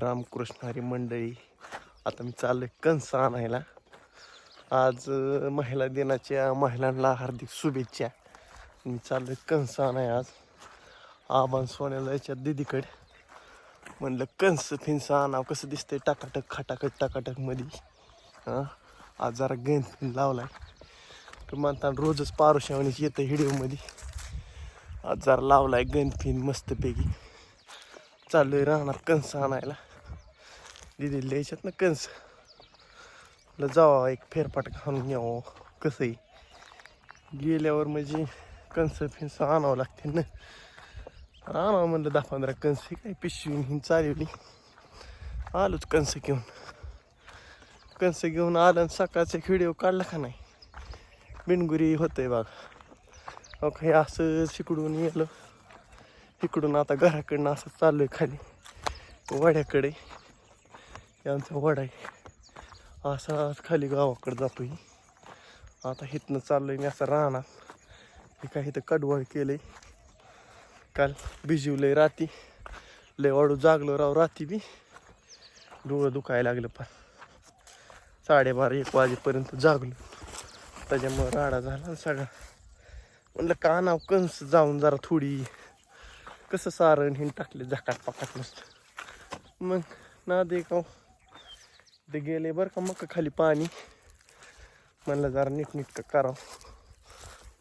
रामकृष्ण हरी मंडळी. आता मी चाललोय कंस आणायला. आज महिला दिनाच्या महिलांना हार्दिक शुभेच्छा. मी चाललोय कंस आणाय आज आबान सोन्याला जायच्या दीदीकडे. म्हणलं कंस फिंस आणावं, कसं दिसतंय टाकाटक खटाकट टाकाटक मध्ये. हां, आज जरा गेन फिन लावलाय. तर म्हणताना रोजच पारुशावणीच येतं व्हिडिओमध्ये. आज जरा लावलाय गन फिन मस्तपैकी. चाललोय राहणार कंस आणायला. दिदी द्यायच्यात ना कंस. म्हटलं जावा एक फेरफाटका आणून यावं. कसंही गेल्यावर म्हणजे कंस फिंस आणावं लागते ना. आणावं म्हणलं 10-15 कंस. ही काय पिशवी ही चालवली. आलोच कंस घेऊन. कंस घेऊन आलं आणि सकाळचा व्हिडिओ काढला का नाही. बिनगुरी होतंय बघ. हे असं शिकडून गेलं. इकडून आता घराकडनं असं चाललोय खाली वड्याकडे. यांचा वडा आहे असा खाली गावाकडे जातोय. आता इथनं चाललोय मी असं राहणार. हे काय इथं कडवळ केलंय. काल भिजवलंय राती. लय वाढू जागलो राव राती बी. डोळं दुखायला लागलं पण 12:30-1 वाजेपर्यंत जागलो. त्याच्यामुळं राडा झाला सगळा. म्हणलं का नाव कंस जाऊन जरा थोडी कसं सारण हिन टाकले झकाट पाकाट नसतं. मग ना दे का ते गेले बरं का मग खाली पाणी. म्हणलं जरा नीटनीटकं करावं.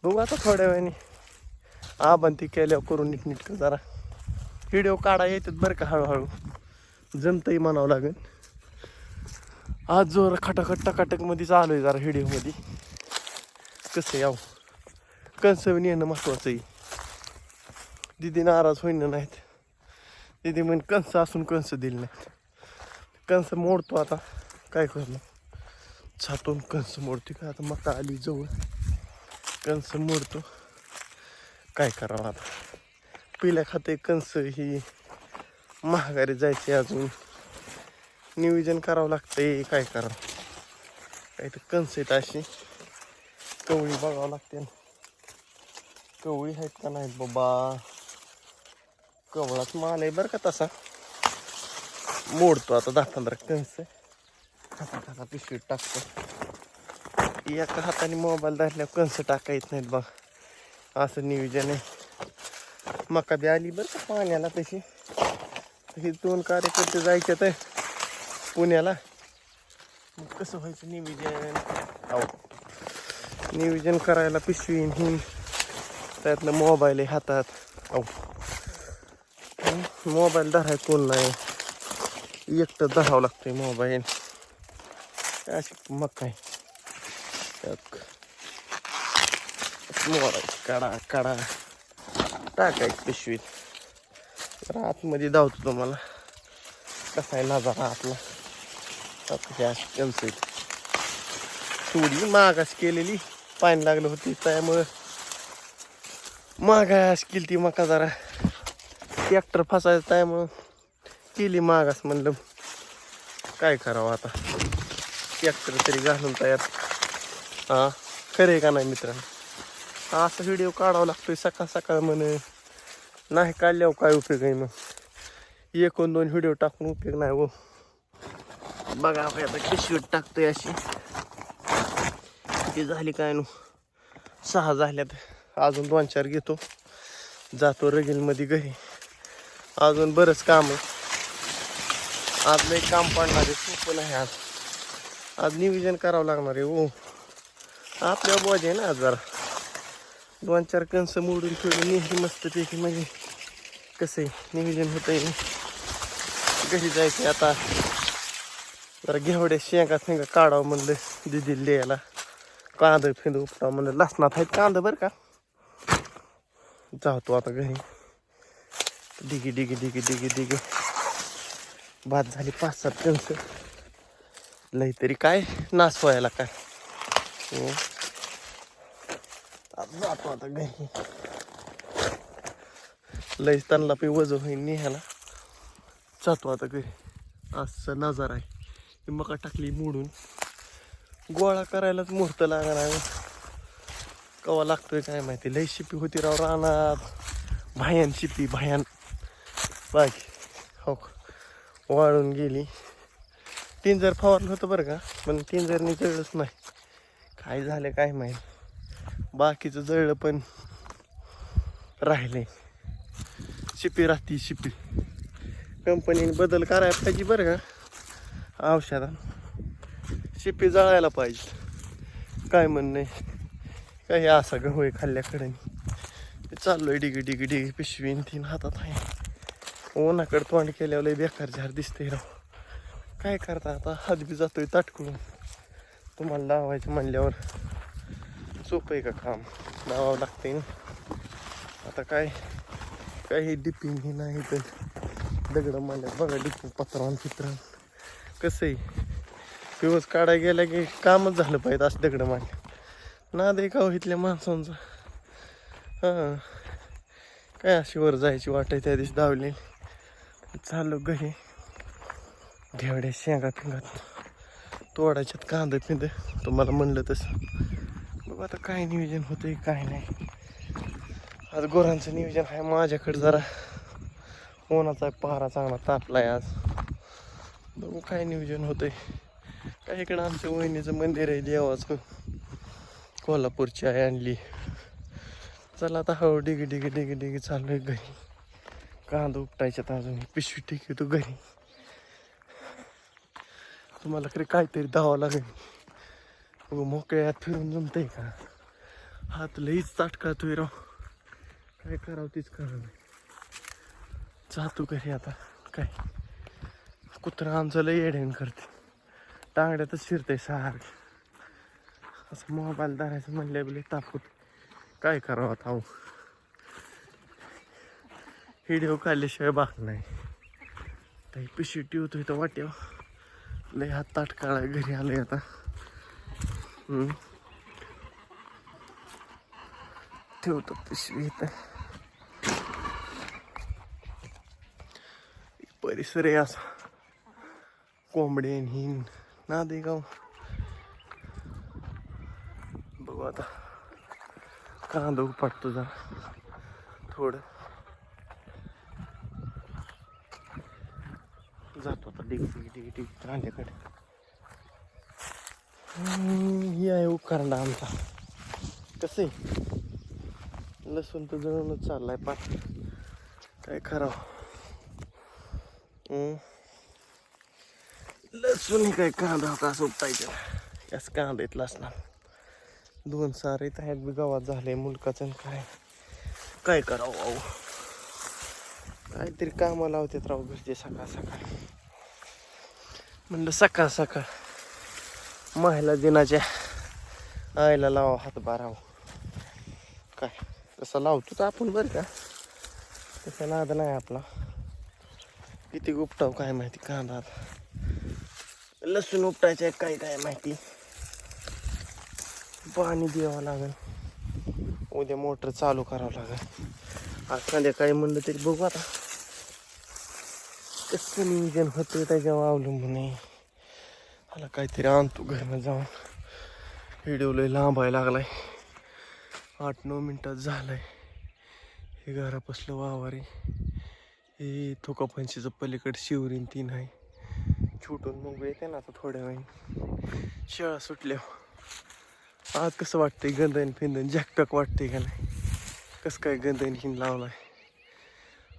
बघू आता थोड्या वेळाने आबान ती केल्यावर करून नीटनीटकं जरा व्हिडिओ काढा येतात बरं का. हळूहळू जमतंही म्हणावं लागेल. आज जोर खटाखट टकाटक मध्ये चालू आहे जरा व्हिडिओमध्ये. कसं यावं कंस येणं महत्वाचं आहे. दिदी नाराज होईन नाहीत. दिदी म्हण कंस असून कंस दिले नाहीत. कंस मोडतो आता काय करणार. छातून कंस मोडतो का आता मका आली जवळ. कंस मोडतो काय करावं आता. पिल्या खाते कंस ही महागारी जायचे. अजून नियोजन करावं लागतंय. काय करावं काय तर कंस आहेत अशी. कवळी बघावं लागते. कवळी आहेत का नाहीत बाबा. कवळाच माल आहे बरं का तसा. मोडतो आता 10-15 कंस. खाता पिशवीत टाकतो. एका हाताने मोबाईल धरल्यावर कंस टाका येत नाहीत बघ. असं नियोजन आहे. मका बी आली बरं का पाण्याला तशी. हे 2 कार्यकर्ते जायचे तर पुण्याला. मग कसं व्हायचं नियोजन. हो नियोजन करायला पिशवी ही त्यातनं मोबाईल आहे हातात. हो मोबाईल धराय कोण नाही. एकटं धरावं लागतंय मोबाईल. अशी मग काय मोबाईल काढा टाकायचं पिशवीत. तर आतमध्ये धावतो तुम्हाला कसा आहे नजारा आतला. कन्सेट थोडी मागास केलेली पाणी लागलं होती त्यामुळं मागास केली ती मका जरा. ट्रॅक्टर फसायचं त्यामुळं केली मागास. म्हणलं काय करावं आता. ट्रॅक्टर तरी घालून तयार. हां खरे का नाही मित्रांनो. असं व्हिडिओ काढावा लागतोय सकाळ सकाळ म्हणे. नाही काढल्यावर काय उपयोग आहे. मग 1-2 व्हिडिओ टाकून उपयोग नाही हो. बघा आता पिशवीत टाकतोय अशी. किती झाली काय नो 6 झाल्यात. अजून 2-4 घेतो जातो रगीलमध्ये घरी. अजून बरंच काम आहे. आज लय काम पडणार आहे. सोपं नाही आज नियोजन करावं लागणार आहे हो. आपल्या बोज आहे ना आज जरा. 2-4 कंस मोडून ठेवून नेहमी मस्तपैकी म्हणजे कसं आहे नियोजन होतं आहे. घरी जायचं आता जरा घेवड्या शेंगा काढावं म्हणलं दिदीला द्यायला. कांदा फिंद उपटावं म्हणलं. लसणात आहेत कांदा बरं का. जातो आता घरी. डिगी भात झाली 5-7 कंस. लई तरी काय नाश व्हायला काय. जातो आता घरी. लई त्यांना पे वजन होईल न्यायला. जातो आता घरी. असं नजारा आहे. ही मका टाकली मोडून. गोळा करायलाच मुहूर्त लागणार. कवा लागतोय काय माहिती. लई शिपी होती राव रानात. भयान शिपी भयान. बाकी हो वाळून गेली. टिंजर फवारलं होतं बरं का, पण टिंजरने जळलंच नाही. काय झालं काय माहीत. बाकीचं जळलं पण राहिले. शिपी राहती शिपी. कंपनीने बदल करायला पाहिजे बरं का औषधात. शिपी जळायला पाहिजे. काय म्हणणं आहे. काही असा गहू आहे खाल्ल्याकडे. चाललोय डिगी डिगी डिगी पिशवीन तीन हातात आहे. उन्हाकडे तोंड केल्यावर लय बेकार झार दिसते राव. काय करता आता. हात बी जातोय ताटकळून. तुम्हाला लावायचं म्हणल्यावर सोपं आहे का काम. लावावं लागते ना. आता काय काही डिपिंग हे नाही तर दगडं मारल्या बघा. डिपिंग पत्रान पित्रान कसं आहे. दिवस काढायला गेला की कामच झालं पाहिजे असं दगडं मारल्या. ना दे का इथल्या माणसांचं. हां काय अशी वर जायची वाट आहे. त्या दिवशी धावली चाललो घरी. घेवड्या शेंगा फिंगात तोडायच्यात कांदा पिंद तुम्हाला म्हणलं तसं. बघ आता काय नियोजन होतंय काय नाही. आज गोरांचं नियोजन आहे माझ्याकडे. जरा उन्हाचा पहारा चांगला तापलाय आज. बघू काय नियोजन होतंय. काय इकडं आमच्या वहिनीचं मंदिर आहे देवाचं. कोल्हापूरची आहे आणली. चला आता हळू डिगी डिगी डिगी डिगी चाललोय घरी. कांदा उपटायच्यात अजून. पिशवी टिकतो घरी. तुम्हाला खरे काहीतरी धावावं लागेल. मोकळ्यात फिरून जमतंय का. हात लईच ताटकातोय राव. काय करावं तीच करावं. जातो घरी आता. काय कुत्रा आमचं लई येड्यान करते. टांगड्यातच फिरतंय सारखं. असं मोबाईल धरायचं म्हणल्या बी तापूत. काय करावं आता. व्हिडिओ काढल्याशिवाय बाक नाही. काही पिशवी ठेवतोय तर वाट्यावर. लय हात ताटकाळा घरी आलोय आता. ठेवतो पिशवी इथं. परिसर आहे असा. कोंबडे हिन ना दे गाव. बघू आता कांदा उपटतो जरा थोडं. जातो आता डिग डिग डिग डिग कांद्याकडे. ही आहे उकरंडा आमचा. कसं आहे लसूण तर जळूनच चाललाय पाठ. काय करावं. लसूण काय कांदा का सुटायचं. याच कांदा येतला असणार. 2 सारे आहेत बी गावात झाले मुलकाचं. काय काय करावं अहो. काहीतरी कामाला लावतात राव घरचे सकाळ सकाळ. म्हणलं सकाळ सकाळ महिला दिनाच्या आईला लावा हातभार. काय तसं लावतो तर आपण बरं का. तसा नाद नाही आपला. किती उपटाव काय माहिती कांदा. लसूण उपटायचं काय काय माहिती. पाणी द्यावं लागेल. उद्या मोटर चालू करावं लागेल. आज संध्याकाळी म्हणलं तरी बघू आता कसं नियोजन होतं त्याच्यावर अवलंबून आहे. मला काहीतरी आणतो घरनं जाऊन. व्हिडिओ लय लांबायला लागलाय. 8-9 मिनिटात झालाय. हे घरापासलं वावर आहे. हे थोकापंशीचं पलीकडे शिवरीन 3 आहे. छुटून मग येते ना आता थोड्या वेळी शाळा सुटल्या. आज कसं वाटतंय गंधन फिंदन जॅकपॅक वाटतंय का नाही. कसं काय गंधन हिन लावलाय.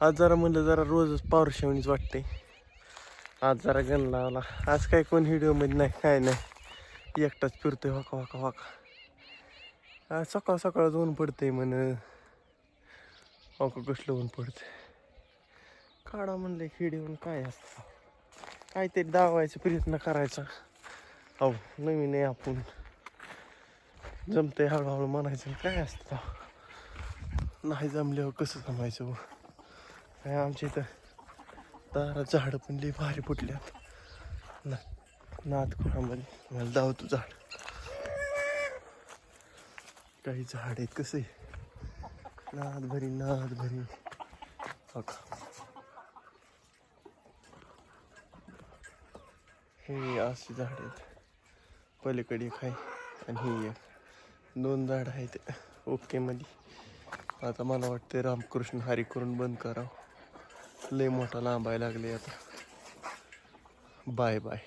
आज जरा म्हणलं जरा रोजच पावरशावणीच वाटते. आज जरा गण लावला. आज काय कोण व्हिडिओमध्ये नाही काय नाही. एकटाच फिरतोय वाका वाका वाका. आज सकाळ सकाळ ऊन पडतंय म्हण. वाका कसलं ऊन पडतंय. काढा म्हणलं व्हिडिओ. काय असतं काहीतरी दावायचा प्रयत्न करायचा. हो नवीन आहे आपण. जमतंय हळूहळू म्हणायचं. काय असतं नाही जमल्यावर कसं जमायचं. काय आमच्या इथं दारात झाडं पण लई भारी फुटल्यात. नादखुळामध्ये मला धावतो झाड. काही झाड आहेत कसं आहे नाद भरी नाद भरी. हे अशी झाड आहेत. पलीकडे एक आहे आणि ही एक. 2 झाड आहेत ओके मध्ये. आता मला वाटतं रामकृष्ण हरी करून बंद करावं. लय मोठा लांबायला लागले आता. Bye bye.